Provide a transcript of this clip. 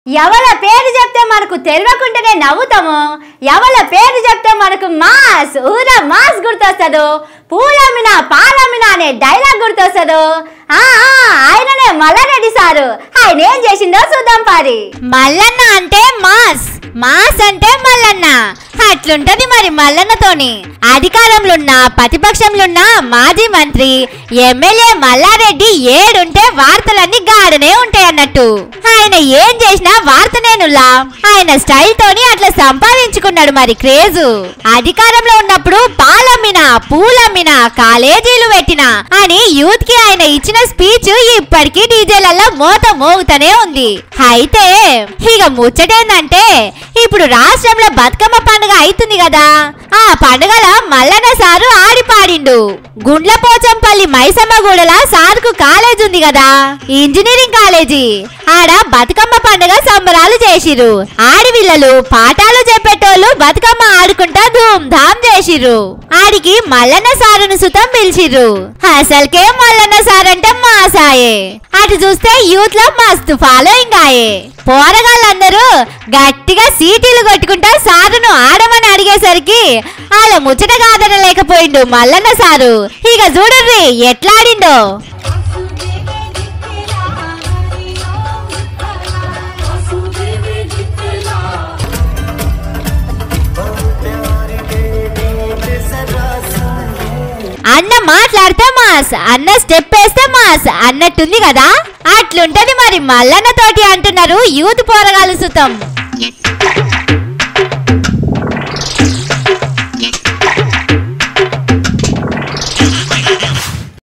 ఎవల పేరు చెప్తే మనకు తెలియకుండానే నవ్వుతాము, ఎవల పేరు చెప్తే మనకు మాస్ ఊరా మాస్ గుర్తొస్తదు, పూలమ్మిన పాలమ్మిన అనే డైలాగ్ గుర్తొస్తదు. ఆయననే మల్లారెడ్డి సారు. ఆయన ఏం చేసిందో చూద్దాం పారి. మల్లన్న అంటే మాస్, మాస్ అంటే మల్లన్న. అట్లుంటది మరి మల్లన్నతోని. అధికారంలోన్న ప్రతిపక్షంలోన్న మాజీ మంత్రి ఎమ్మెల్యే మల్లారెడ్డి ఏడుంటే వార్తలన్నీ గాడనే ఉంటాయి అన్నట్టు. ఆయన ఏం చేసినా వార్తనేనులా. ఆయన స్టైల్ తోని అట్లా సంపాదించుకున్నాడు మరి క్రేజు. అధికారంలో ఉన్నప్పుడు పాలమ్మినా పూలమ్మినా కాలేజీలు పెట్టినా అని యూత్ కి ఆయన ఇచ్చిన స్పీచ్ ఇప్పటికీ డీజేలలో మోత మోగుతూనే ఉంది. అయితే ఇక ముచ్చటేందంటే ఇప్పుడు రాష్ట్రంలో బతుకమ్మ పండుగ అవుతుంది కదా. ఆ పండుగల మల్లన్న సారు ఆడి పాడిండు. గుండ్లపోచంపల్లి మైసమ్మగూడల సార్కు కాలేజ్ ఉంది కదా, ఇంజనీరింగ్ కాలేజీ. ఆడ బతుకమ్మ పండుగ సంబరాలు చేసిర్రు. ఆడివిల్లలు పాఠాలు చెప్పేటోళ్ళు బతుకమ్మ ఆడుకుంటా ధూమ్ ధామ్ చేసిర్రు. ఆడికి మల్లన్న సారును సుతం పిలిచిర్రు. అసలుకే మల్లన్న సార్ అంటే మాసాయే. అటు చూస్తే యూత్ లో మస్తు ఫాలోయింగ్ ఆయే. పోరగాళ్ళందరూ గట్టిగా సీటీలు కొట్టుకుంటా సారును ఆడమని అడిగేసరికి వాళ్ళ ముచ్చట కాదనలేకపోయిండు మల్లన్న సారు. ఇక చూడర్రి ఎట్లా ఆడిండో. అన్న మాట్లాడితే మాస్, అన్న స్టెప్ వేస్తే మాస్ అన్నట్టుంది కదా. అట్లుంటది మరి మల్లన్న తోటి అంటున్నారు యూత్ పోరగాళ్ళు సుతం.